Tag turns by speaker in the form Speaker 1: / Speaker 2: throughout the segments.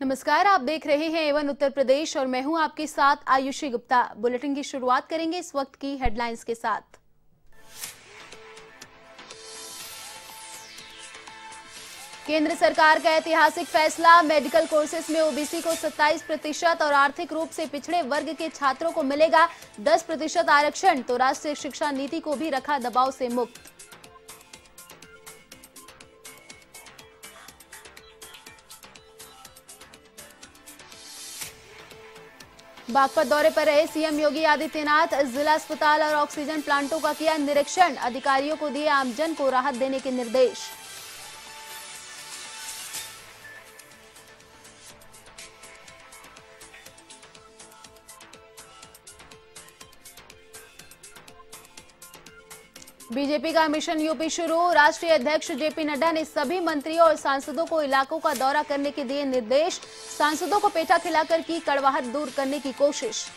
Speaker 1: नमस्कार, आप देख रहे हैं एवन उत्तर प्रदेश और मैं हूं आपके साथ आयुषी गुप्ता। बुलेटिन की शुरुआत करेंगे इस वक्त की हेडलाइंस के साथ। केंद्र सरकार का ऐतिहासिक फैसला, मेडिकल कोर्सेज में ओबीसी को 27% और आर्थिक रूप से पिछड़े वर्ग के छात्रों को मिलेगा 10% आरक्षण, तो राष्ट्रीय शिक्षा नीति को भी रखा दबाव से मुक्त। बागपत दौरे पर रहे सीएम योगी आदित्यनाथ, जिला अस्पताल और ऑक्सीजन प्लांटों का किया निरीक्षण, अधिकारियों को दिए आमजन को राहत देने के निर्देश। बीजेपी का मिशन यूपी शुरू, राष्ट्रीय अध्यक्ष जेपी नड्डा ने सभी मंत्रियों और सांसदों को इलाकों का दौरा करने के दिए निर्देश, सांसदों को पेठा खिलाकर की कड़वाहट दूर करने की कोशिश।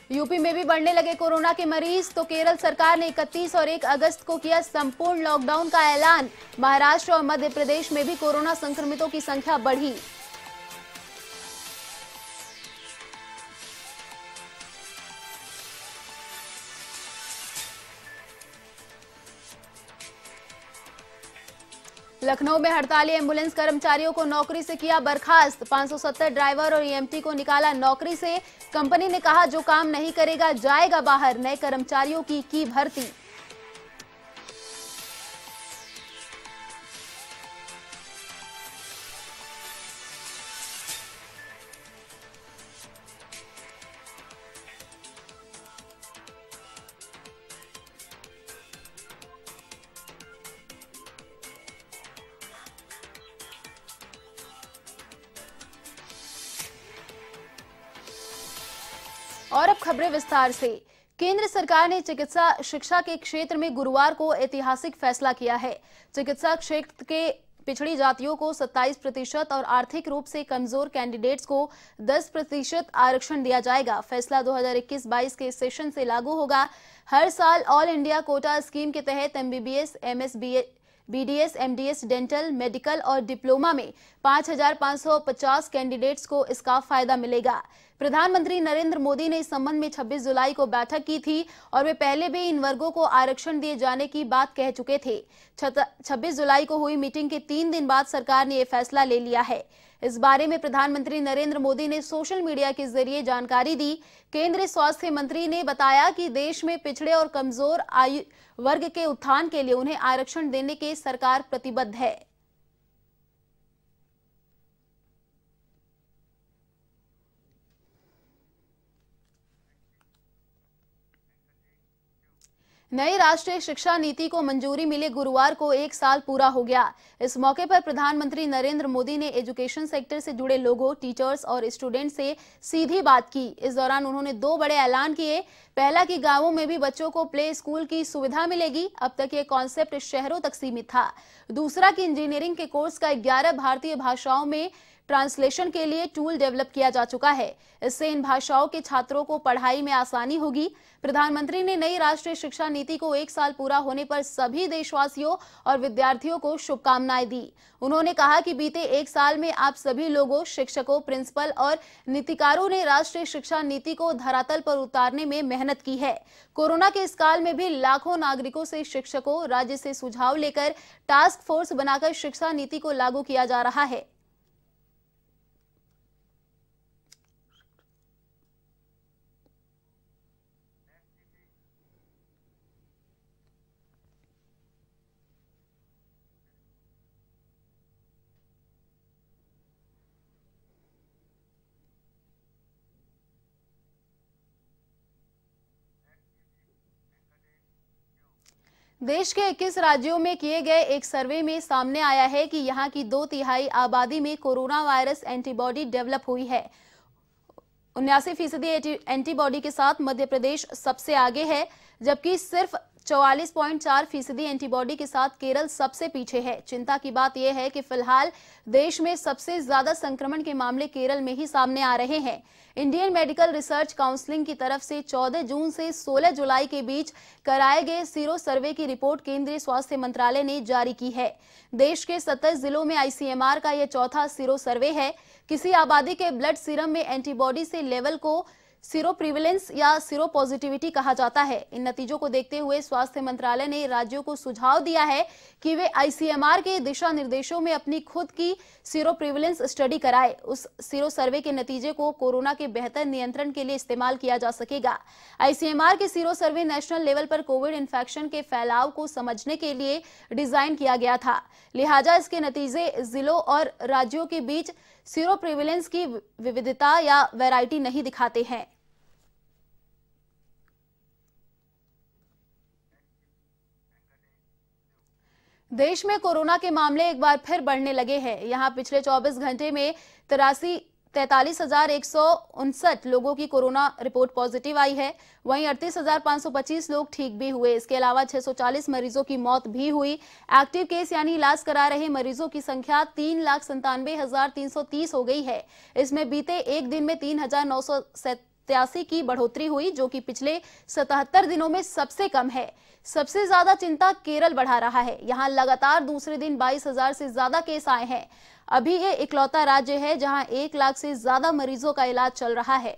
Speaker 1: यूपी में भी बढ़ने लगे कोरोना के मरीज, तो केरल सरकार ने 31 और 1 अगस्त को किया संपूर्ण लॉकडाउन का ऐलान। महाराष्ट्र और मध्य प्रदेश में भी कोरोना संक्रमितों की संख्या बढ़ी। लखनऊ में हड़ताली एम्बुलेंस कर्मचारियों को नौकरी से किया बर्खास्त, 570 ड्राइवर और ईएमटी को निकाला नौकरी से। कंपनी ने कहा जो काम नहीं करेगा जाएगा बाहर, नए कर्मचारियों की भर्ती। और अब खबरें विस्तार से। केंद्र सरकार ने चिकित्सा शिक्षा के क्षेत्र में गुरुवार को ऐतिहासिक फैसला किया है। चिकित्सा क्षेत्र के पिछड़ी जातियों को 27% और आर्थिक रूप से कमजोर कैंडिडेट्स को 10% आरक्षण दिया जाएगा। फैसला 2021-22 के सेशन से लागू होगा। हर साल ऑल इंडिया कोटा स्कीम के तहत MBBS, BDS, MDS, dental, medical और डिप्लोमा में 5,550 कैंडिडेट्स को इसका फायदा मिलेगा। प्रधानमंत्री नरेंद्र मोदी ने इस संबंध में 26 जुलाई को बैठक की थी और वे पहले भी इन वर्गों को आरक्षण दिए जाने की बात कह चुके थे। 26 जुलाई को हुई मीटिंग के 3 दिन बाद सरकार ने यह फैसला ले लिया है। इस बारे में प्रधानमंत्री नरेंद्र मोदी ने सोशल मीडिया के जरिए जानकारी दी। केंद्रीय स्वास्थ्य मंत्री ने बताया कि देश में पिछड़े और कमजोर आयु वर्ग के उत्थान के लिए उन्हें आरक्षण देने के सरकार प्रतिबद्ध है। नई राष्ट्रीय शिक्षा नीति को मंजूरी मिले गुरुवार को 1 साल पूरा हो गया। इस मौके पर प्रधानमंत्री नरेंद्र मोदी ने एजुकेशन सेक्टर से जुड़े लोगों, टीचर्स और स्टूडेंट से सीधी बात की। इस दौरान उन्होंने 2 बड़े ऐलान किए। पहला कि गांवों में भी बच्चों को प्ले स्कूल की सुविधा मिलेगी, अब तक ये कॉन्सेप्ट शहरों तक सीमित था। दूसरा कि इंजीनियरिंग के कोर्स का 11 भारतीय भाषाओं में ट्रांसलेशन के लिए टूल डेवलप किया जा चुका है। इससे इन भाषाओं के छात्रों को पढ़ाई में आसानी होगी। प्रधानमंत्री ने नई राष्ट्रीय शिक्षा नीति को 1 साल पूरा होने पर सभी देशवासियों और विद्यार्थियों को शुभकामनाएं दी। उन्होंने कहा कि बीते 1 साल में आप सभी लोगों, शिक्षकों, प्रिंसिपल और नीतिकारों ने राष्ट्रीय शिक्षा नीति को धरातल पर उतारने में मेहनत की है। कोरोना के इस काल में भी लाखों नागरिकों से शिक्षकों, राज्य से सुझाव लेकर टास्क फोर्स बनाकर शिक्षा नीति को लागू किया जा रहा है। देश के 21 राज्यों में किए गए एक सर्वे में सामने आया है कि यहां की 2/3 आबादी में कोरोना वायरस एंटीबॉडी डेवलप हुई है। 79% एंटीबॉडी के साथ मध्य प्रदेश सबसे आगे है। जबकि सिर्फ 44.4% एंटीबॉडी के साथ केरल सबसे पीछे है। चिंता की बात यह है कि फिलहाल देश में सबसे ज्यादा संक्रमण के मामले केरल में ही सामने आ रहे हैं। इंडियन मेडिकल रिसर्च काउंसिल की तरफ से 14 जून से 16 जुलाई के बीच कराए गए सीरो सर्वे की रिपोर्ट केंद्रीय स्वास्थ्य मंत्रालय ने जारी की है। देश के 27 जिलों में आईसीएमआर का यह चौथा सीरो सर्वे है। किसी आबादी के ब्लड सीरम में एंटीबॉडी से लेवल को सीरो प्रिवेलेंस या सीरो पॉजिटिविटी कहा जाता है। इन नतीजों को देखते हुए स्वास्थ्य मंत्रालय ने राज्यों को सुझाव दिया है कि वे आईसीएमआर के दिशा निर्देशों में अपनी खुद की सीरो प्रिवेलेंस स्टडी कराए। उस सीरो सर्वे के नतीजे को कोरोना के बेहतर नियंत्रण के लिए इस्तेमाल किया जा सकेगा। आईसीएमआर के सीरो सर्वे नेशनल लेवल पर कोविड इन्फेक्शन के फैलाव को समझने के लिए डिजाइन किया गया था। लिहाजा इसके नतीजे जिलों और राज्यों के बीच सीरो प्रिवेलेंस की विविधता या वैरायटी नहीं दिखाते हैं। देश में कोरोना के मामले एक बार फिर बढ़ने लगे हैं। यहां पिछले 24 घंटे में 43,159 लोगों की कोरोना रिपोर्ट पॉजिटिव आई है। वहीं 38,525 लोग ठीक भी हुए। इसके अलावा 640 मरीजों की मौत भी हुई। एक्टिव केस यानी इलाज करा रहे मरीजों की संख्या 3,97,330 हो गई है। इसमें बीते एक दिन में 3,987 की बढ़ोतरी हुई, जो कि पिछले 77 दिनों में सबसे कम है। सबसे ज्यादा चिंता केरल बढ़ा रहा है। यहां लगातार दूसरे दिन 22,000 से ज्यादा केस आए हैं। अभी ये इकलौता राज्य है जहां 1 लाख से ज्यादा मरीजों का इलाज चल रहा है।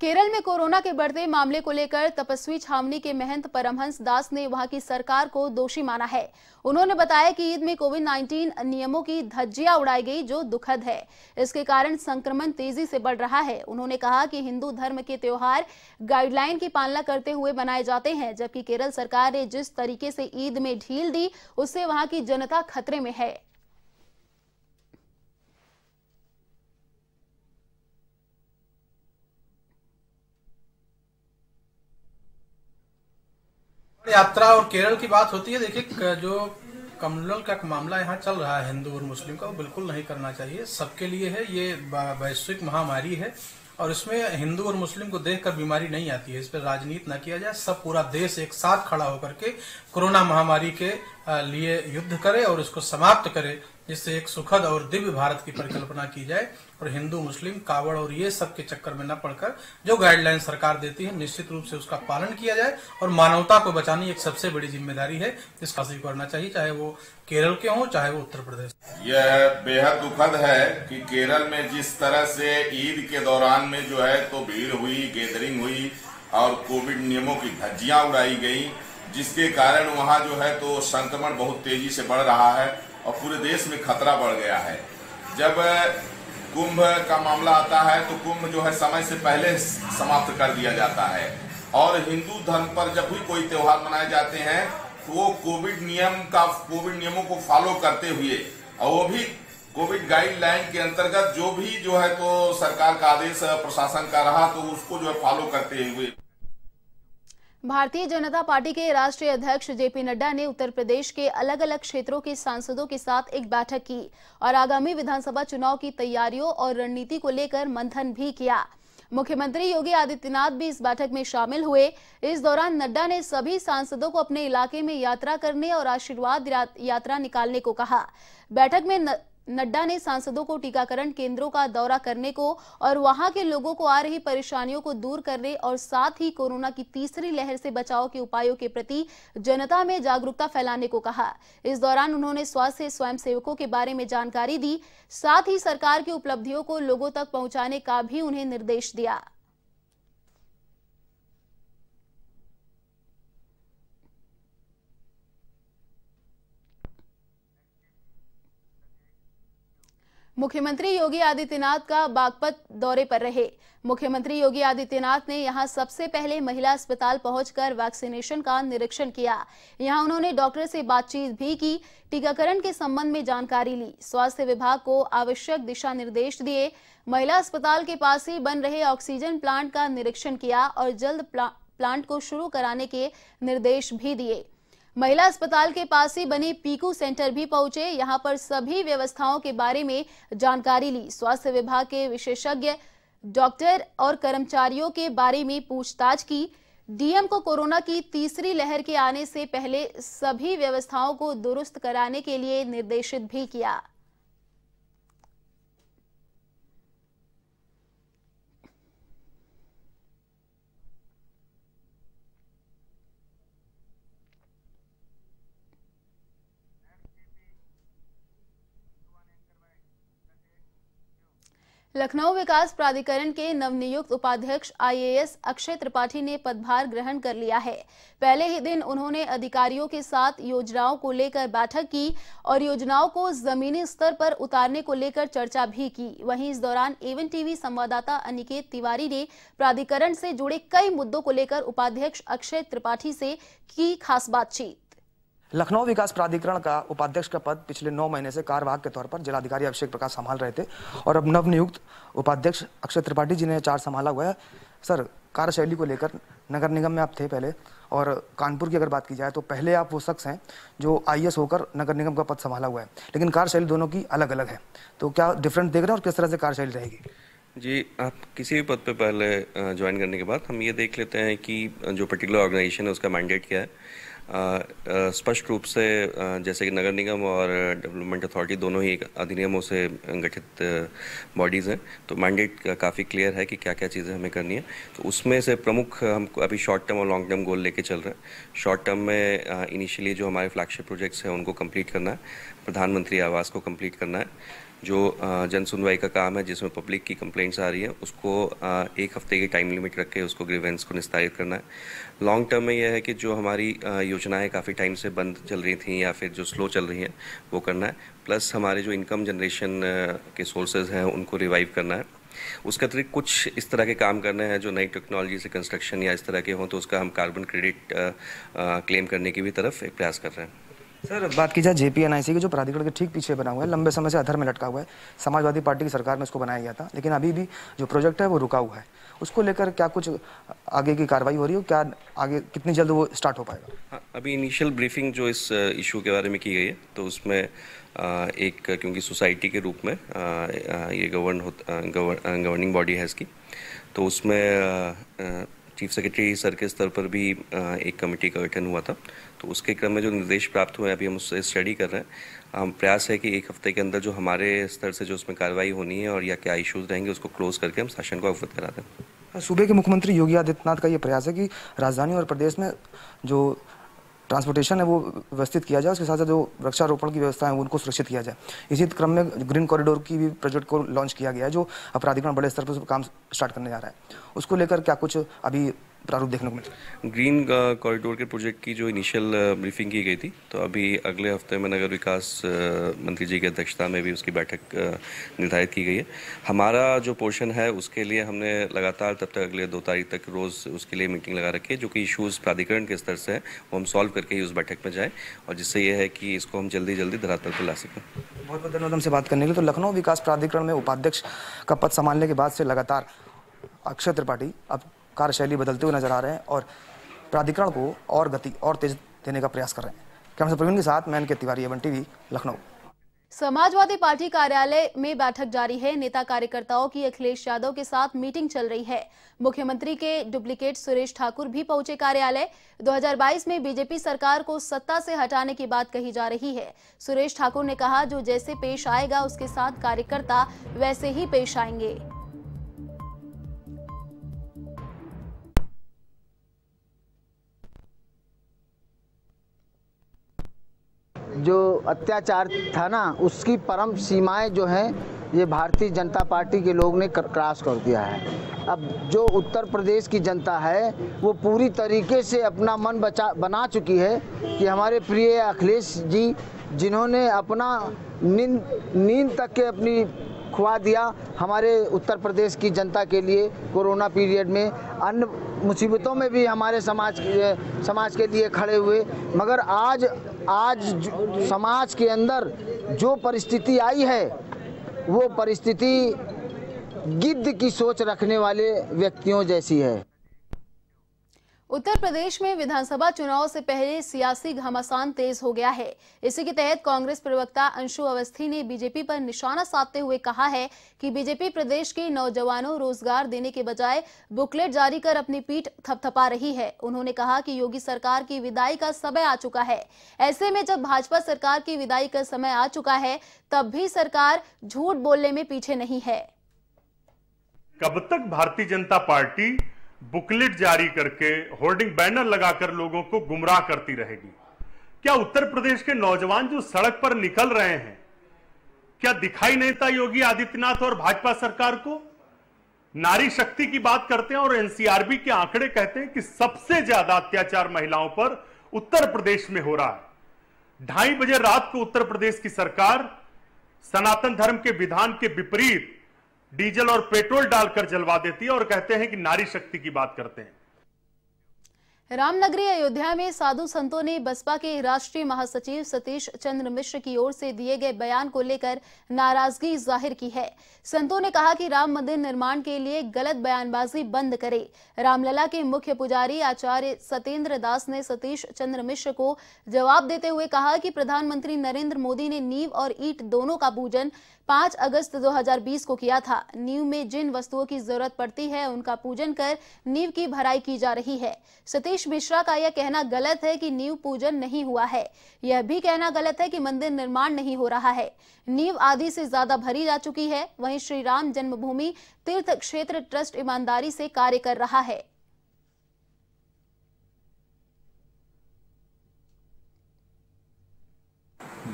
Speaker 1: केरल में कोरोना के बढ़ते मामले को लेकर तपस्वी छावनी के महंत परमहंस दास ने वहां की सरकार को दोषी माना है। उन्होंने बताया कि ईद में कोविड-19 नियमों की धज्जियां उड़ाई गई, जो दुखद है। इसके कारण संक्रमण तेजी से बढ़ रहा है। उन्होंने कहा कि हिंदू धर्म के त्योहार गाइडलाइन की पालना करते हुए मनाए जाते हैं, जबकि केरल सरकार ने जिस तरीके से ईद में ढील दी, उससे वहां की जनता खतरे में है।
Speaker 2: यात्रा और केरल की बात होती है। देखिए, जो कम्युनल का मामला यहाँ चल रहा है हिंदू और मुस्लिम का, वो बिल्कुल नहीं करना चाहिए। सबके लिए है, ये वैश्विक महामारी है और इसमें हिंदू और मुस्लिम को देखकर बीमारी नहीं आती है। इस पर राजनीति न किया जाए। सब पूरा देश एक साथ खड़ा होकर के कोरोना महामारी के लिए युद्ध करे और इसको समाप्त करे, जिससे एक सुखद और दिव्य भारत की परिकल्पना की जाए और हिंदू मुस्लिम कावड़ और ये सब के चक्कर में न पड़कर जो गाइडलाइन सरकार देती है निश्चित रूप से उसका पालन किया जाए। और मानवता को बचानी एक सबसे बड़ी जिम्मेदारी है, इसका सही करना चाहिए, चाहे वो केरल के हों चाहे वो उत्तर प्रदेश।
Speaker 3: यह बेहद दुखद है कि केरल में जिस तरह से ईद के दौरान में जो है तो भीड़ हुई, गैदरिंग हुई और कोविड नियमों की धज्जियां उड़ाई गई, जिसके कारण वहां जो है तो संक्रमण बहुत तेजी से बढ़ रहा है और पूरे देश में खतरा बढ़ गया है। जब कुंभ का मामला आता है तो कुंभ जो है समय से पहले समाप्त कर दिया जाता है और हिंदू धर्म पर जब भी कोई त्योहार मनाए जाते हैं तो वो कोविड नियमों को फॉलो करते हुए और वो भी कोविड गाइडलाइन के अंतर्गत जो भी जो है तो सरकार का आदेश प्रशासन का रहा तो उसको जो है फॉलो करते हुए।
Speaker 1: भारतीय जनता पार्टी के राष्ट्रीय अध्यक्ष जेपी नड्डा ने उत्तर प्रदेश के अलग अलग क्षेत्रों के सांसदों के साथ एक बैठक की और आगामी विधानसभा चुनाव की तैयारियों और रणनीति को लेकर मंथन भी किया। मुख्यमंत्री योगी आदित्यनाथ भी इस बैठक में शामिल हुए। इस दौरान नड्डा ने सभी सांसदों को अपने इलाके में यात्रा करने और आशीर्वाद यात्रा निकालने को कहा। बैठक में नड्डा ने सांसदों को टीकाकरण केंद्रों का दौरा करने को और वहां के लोगों को आ रही परेशानियों को दूर करने और साथ ही कोरोना की तीसरी लहर से बचाव के उपायों के प्रति जनता में जागरूकता फैलाने को कहा। इस दौरान उन्होंने स्वास्थ्य स्वयंसेवकों के बारे में जानकारी दी, साथ ही सरकार की उपलब्धियों को लोगों तक पहुंचाने का भी उन्हें निर्देश दिया। मुख्यमंत्री योगी आदित्यनाथ का बागपत दौरे पर रहे। मुख्यमंत्री योगी आदित्यनाथ ने यहां सबसे पहले महिला अस्पताल पहुंचकर वैक्सीनेशन का निरीक्षण किया। यहां उन्होंने डॉक्टर से बातचीत भी की, टीकाकरण के संबंध में जानकारी ली, स्वास्थ्य विभाग को आवश्यक दिशा निर्देश दिए, महिला अस्पताल के पास ही बन रहे ऑक्सीजन प्लांट का निरीक्षण किया और जल्द प्लांट को शुरू कराने के निर्देश भी दिए। महिला अस्पताल के पास ही बने पीकू सेंटर भी पहुंचे। यहां पर सभी व्यवस्थाओं के बारे में जानकारी ली। स्वास्थ्य विभाग के विशेषज्ञ डॉक्टर और कर्मचारियों के बारे में पूछताछ की। डीएम को कोरोना की तीसरी लहर के आने से पहले सभी व्यवस्थाओं को दुरुस्त कराने के लिए निर्देशित भी किया। लखनऊ विकास प्राधिकरण के नवनियुक्त उपाध्यक्ष आईएएस अक्षय त्रिपाठी ने पदभार ग्रहण कर लिया है। पहले ही दिन उन्होंने अधिकारियों के साथ योजनाओं को लेकर बैठक की और योजनाओं को जमीनी स्तर पर उतारने को लेकर चर्चा भी की। वहीं इस दौरान एवन टीवी संवाददाता अनिकेत तिवारी ने प्राधिकरण से जुड़े कई मुद्दों को लेकर उपाध्यक्ष अक्षय त्रिपाठी से की खास बातचीत।
Speaker 4: लखनऊ विकास प्राधिकरण का उपाध्यक्ष का पद पिछले 9 महीने से कार्यवाहक के तौर पर जिलाधिकारी अभिषेक प्रकाश संभाल रहे थे और अब नवनियुक्त उपाध्यक्ष अक्षय त्रिपाठी जी ने चार्ज संभाला हुआ है। सर, कार्यशैली को लेकर नगर निगम में आप थे पहले, और कानपुर की अगर बात की जाए तो पहले आप वो शख्स हैं जो आईएएस होकर नगर निगम का पद संभाला हुआ है, लेकिन कार्यशैली दोनों की अलग अलग है। तो क्या डिफरेंट देख रहे हैं और किस तरह से कार्यशैली रहेगी?
Speaker 5: जी, आप किसी भी पद पे पहले ज्वाइन करने के बाद हम ये देख लेते हैं कि जो पर्टिकुलर ऑर्गेनाइजेशन है उसका मैंडेट क्या है। स्पष्ट रूप से जैसे कि नगर निगम और डेवलपमेंट अथॉरिटी दोनों ही अधिनियमों से गठित बॉडीज़ हैं, तो मैंडेट काफ़ी क्लियर है कि क्या क्या चीज़ें हमें करनी है। तो उसमें से प्रमुख हम अभी शॉर्ट टर्म और लॉन्ग टर्म गोल लेके चल रहे हैं। शॉर्ट टर्म में इनिशियली जो हमारे फ्लैगशिप प्रोजेक्ट्स हैं उनको कंप्लीट करना है, प्रधानमंत्री आवास को कंप्लीट करना है, जो जन सुनवाई का काम है जिसमें पब्लिक की कंप्लेंट्स आ रही है उसको 1 हफ्ते की टाइम लिमिट रख के उसको ग्रीवेंस को निस्तारित करना है। लॉन्ग टर्म में यह है कि जो हमारी योजनाएं काफ़ी टाइम से बंद चल रही थी या फिर जो स्लो चल रही हैं वो करना है, प्लस हमारे जो इनकम जनरेशन के सोर्सेज हैं उनको रिवाइव करना है। उसके अतिरिक्त कुछ इस तरह के काम करने हैं जो नई टेक्नोलॉजी से कंस्ट्रक्शन या इस तरह के हों तो उसका हम कार्बन क्रेडिट क्लेम करने की भी तरफ एक प्रयास कर रहे हैं।
Speaker 4: सर, बात की जाए जेपीएनआईसी के जो प्राधिकरण के ठीक पीछे बना हुआ है, लंबे समय से अधर में लटका हुआ है। समाजवादी पार्टी की सरकार में इसको बनाया गया था, लेकिन अभी भी जो प्रोजेक्ट है वो रुका हुआ है। उसको लेकर क्या कुछ आगे की कार्रवाई हो रही है? क्या आगे कितनी जल्द वो स्टार्ट हो पाएगा?
Speaker 5: हाँ, अभी इनिशियल ब्रीफिंग जो इस इशू के बारे में की गई है तो उसमें एक क्योंकि सोसाइटी के रूप में ये गवर्निंग बॉडी है इसकी, तो उसमें चीफ सेक्रेटरी सर के स्तर पर भी एक कमेटी का गठन हुआ था। तो उसके क्रम में जो निर्देश प्राप्त हुए हैं अभी हम उससे स्टडी कर रहे हैं। हम प्रयास है कि 1 हफ्ते के अंदर जो हमारे स्तर से जो उसमें कार्रवाई होनी है और या क्या इश्यूज रहेंगे उसको क्लोज करके हम शासन को अवगत करा दें।
Speaker 4: सूबे के मुख्यमंत्री योगी आदित्यनाथ का ये प्रयास है कि राजधानी और प्रदेश में जो ट्रांसपोर्टेशन है वो व्यवस्थित किया जाए, उसके साथ साथ जो वृक्षारोपण की व्यवस्था है उनको सुरक्षित किया जाए। इसी क्रम में ग्रीन कॉरिडोर की भी प्रोजेक्ट को लॉन्च किया गया है जो प्राधिकरण बड़े स्तर पर काम स्टार्ट करने जा रहा है। उसको लेकर क्या कुछ अभी प्रारूप देखने को मिला?
Speaker 5: ग्रीन कॉरिडोर के प्रोजेक्ट की जो इनिशियल ब्रीफिंग की गई थी तो अभी अगले हफ्ते में नगर विकास मंत्री जी की अध्यक्षता में भी उसकी बैठक निर्धारित की गई है। हमारा जो पोर्शन है उसके लिए हमने लगातार तब तक अगले 2 तारीख तक रोज़ उसके लिए मीटिंग लगा रखी है, जो कि इश्यूज़ प्राधिकरण के स्तर से है वो हम सॉल्व करके ही उस बैठक में जाएँ और जिससे ये है कि इसको हम जल्दी धरातल पर ला सकें।
Speaker 4: बहुत बहुत धन्यवाद हमसे बात करने के लिए। तो लखनऊ विकास प्राधिकरण में उपाध्यक्ष का पद संभालने के बाद से लगातार अक्षय त्रिपाठी अब कार्यशैली बदलते हुए नजर आ रहे हैं और प्राधिकरण को और गति और तेज देने का प्रयास कर रहे हैं। कैमरा प्रवीण के साथ मैं अनिकेत तिवारी, एवन टीवी, लखनऊ।
Speaker 1: समाजवादी पार्टी कार्यालय में बैठक जारी है। नेता कार्यकर्ताओं की अखिलेश यादव के साथ मीटिंग चल रही है। मुख्यमंत्री के डुप्लीकेट सुरेश ठाकुर भी पहुंचे कार्यालय। 2022 में बीजेपी सरकार को सत्ता से हटाने की बात कही जा रही है। सुरेश ठाकुर ने कहा जो जैसे पेश आएगा उसके साथ कार्यकर्ता वैसे ही पेश आएंगे।
Speaker 6: जो अत्याचार था ना उसकी परम सीमाएं जो हैं ये भारतीय जनता पार्टी के लोग ने क्रॉस कर दिया है। अब जो उत्तर प्रदेश की जनता है वो पूरी तरीके से अपना मन बना चुकी है कि हमारे प्रिय अखिलेश जी जिन्होंने अपना नींद तक के अपनी खुआ दिया हमारे उत्तर प्रदेश की जनता के लिए कोरोना पीरियड में, अन्य मुसीबतों में भी हमारे समाज के लिए खड़े हुए, मगर आज समाज के अंदर जो परिस्थिति आई है वो परिस्थिति गिद्ध की सोच रखने वाले व्यक्तियों जैसी है।
Speaker 1: उत्तर प्रदेश में विधानसभा चुनाव से पहले सियासी घमासान तेज हो गया है। इसी के तहत कांग्रेस प्रवक्ता अंशु अवस्थी ने बीजेपी पर निशाना साधते हुए कहा है कि बीजेपी प्रदेश के नौजवानों रोजगार देने के बजाय बुकलेट जारी कर अपनी पीठ थपथपा रही है। उन्होंने कहा कि योगी सरकार की विदाई का समय आ चुका है। ऐसे में जब भाजपा सरकार की विदाई का समय आ चुका है, तब भी सरकार झूठ बोलने में पीछे नहीं है।
Speaker 7: कब तक भारतीय जनता पार्टी बुकलेट जारी करके होर्डिंग बैनर लगाकर लोगों को गुमराह करती रहेगी? क्या उत्तर प्रदेश के नौजवान जो सड़क पर निकल रहे हैं, क्या दिखाई नहीं था योगी आदित्यनाथ और भाजपा सरकार को? नारी शक्ति की बात करते हैं और एनसीआरबी के आंकड़े कहते हैं कि सबसे ज्यादा अत्याचार महिलाओं पर उत्तर प्रदेश में हो रहा है। 2:30 बजे रात को उत्तर प्रदेश की सरकार सनातन धर्म के विधान के विपरीत डीजल और पेट्रोल डालकर जलवा देती है और कहते हैं कि नारी शक्ति की बात करते हैं।
Speaker 1: रामनगरी अयोध्या में साधु संतों ने बसपा के राष्ट्रीय महासचिव सतीश चंद्र मिश्र की ओर से दिए गए बयान को लेकर नाराजगी जाहिर की है। संतों ने कहा कि राम मंदिर निर्माण के लिए गलत बयानबाजी बंद करे। रामलला के मुख्य पुजारी आचार्य सत्येंद्र दास ने सतीश चंद्र मिश्र को जवाब देते हुए कहा कि प्रधानमंत्री नरेंद्र मोदी ने नींव और ईंट दोनों का पूजन 5 अगस्त 2020 को किया था। नींव में जिन वस्तुओं की जरूरत पड़ती है उनका पूजन कर नींव की भराई की जा रही है। सतीश मिश्रा का यह कहना गलत है कि नींव पूजन नहीं हुआ है। यह भी कहना गलत है कि मंदिर निर्माण नहीं हो रहा है। नींव आधी से ज्यादा भरी जा चुकी है। वहीं श्री राम जन्मभूमि तीर्थ क्षेत्र ट्रस्ट ईमानदारी से कार्य कर रहा है।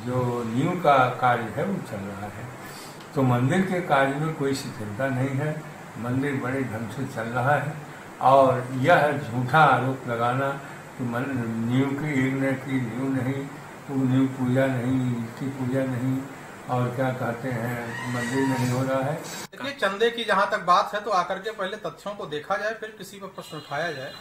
Speaker 8: जो नींव का कार्य है वो चल रहा है, तो मंदिर के कार्य में कोई शिथिलता नहीं है। मंदिर बड़े ढंग से चल रहा है और यह झूठा आरोप लगाना कि नींव की ईंट की नींव नहीं, तो नींव पूजा नहीं, ईंट की पूजा नहीं और क्या कहते हैं मंदिर नहीं हो रहा है।
Speaker 2: देखिए, चंदे की जहाँ तक बात है तो आकर के पहले तथ्यों को देखा जाए, फिर किसी पर प्रश्न उठाया जाए।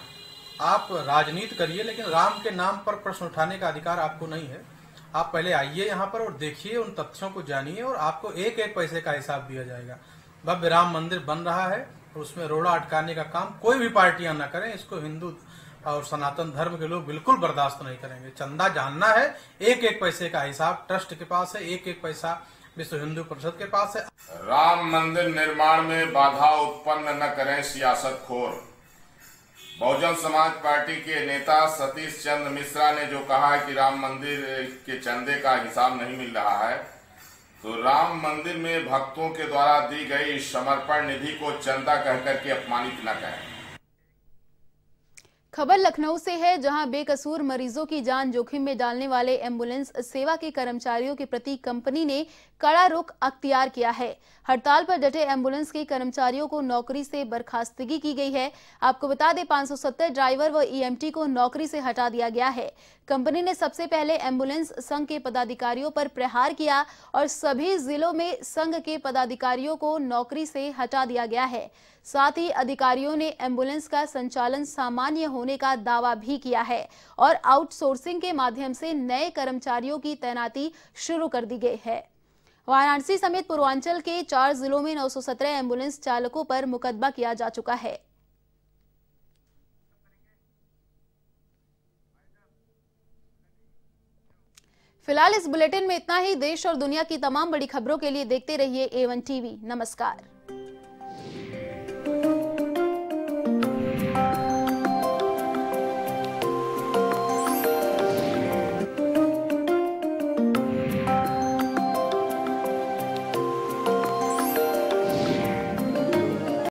Speaker 2: आप राजनीति करिए, लेकिन राम के नाम पर प्रश्न उठाने का अधिकार आपको नहीं है। आप पहले आइए यहाँ पर और देखिए, उन तथ्यों को जानिए और आपको एक एक पैसे का हिसाब दिया जाएगा। भव्य राम मंदिर बन रहा है और उसमें रोड़ा अटकाने का काम कोई भी पार्टियां न करें। इसको हिंदू और सनातन धर्म के लोग बिल्कुल बर्दाश्त नहीं करेंगे। चंदा जानना है, एक एक पैसे का हिसाब ट्रस्ट के पास है, एक एक पैसा विश्व हिंदू परिषद के पास है।
Speaker 3: राम मंदिर निर्माण में बाधा उत्पन्न न करें सियासतखोर। बहुजन समाज पार्टी के नेता सतीश चंद्र मिश्रा ने जो कहा है कि राम मंदिर के चंदे का हिसाब नहीं मिल रहा है, तो राम मंदिर में भक्तों के द्वारा दी गई समर्पण निधि को चंदा कहकर के अपमानित न करें।
Speaker 1: खबर लखनऊ से है, जहां बेकसूर मरीजों की जान जोखिम में डालने वाले एम्बुलेंस सेवा के कर्मचारियों के प्रति कंपनी ने कड़ा रुख अख्तियार किया है। हड़ताल पर डटे एम्बुलेंस के कर्मचारियों को नौकरी से बर्खास्तगी की गई है। आपको बता दें, 570 ड्राइवर व ईएमटी को नौकरी से हटा दिया गया है। कंपनी ने सबसे पहले एम्बुलेंस संघ के पदाधिकारियों पर प्रहार किया और सभी जिलों में संघ के पदाधिकारियों को नौकरी से हटा दिया गया है। साथ ही अधिकारियों ने एम्बुलेंस का संचालन सामान्य होने का दावा भी किया है और आउटसोर्सिंग के माध्यम से नए कर्मचारियों की तैनाती शुरू कर दी गई है। वाराणसी समेत पूर्वांचल के 4 जिलों में 917 एम्बुलेंस चालकों पर मुकदमा किया जा चुका है। फिलहाल इस बुलेटिन में इतना ही। देश और दुनिया की तमाम बड़ी खबरों के लिए देखते रहिए A1 टीवी। नमस्कार।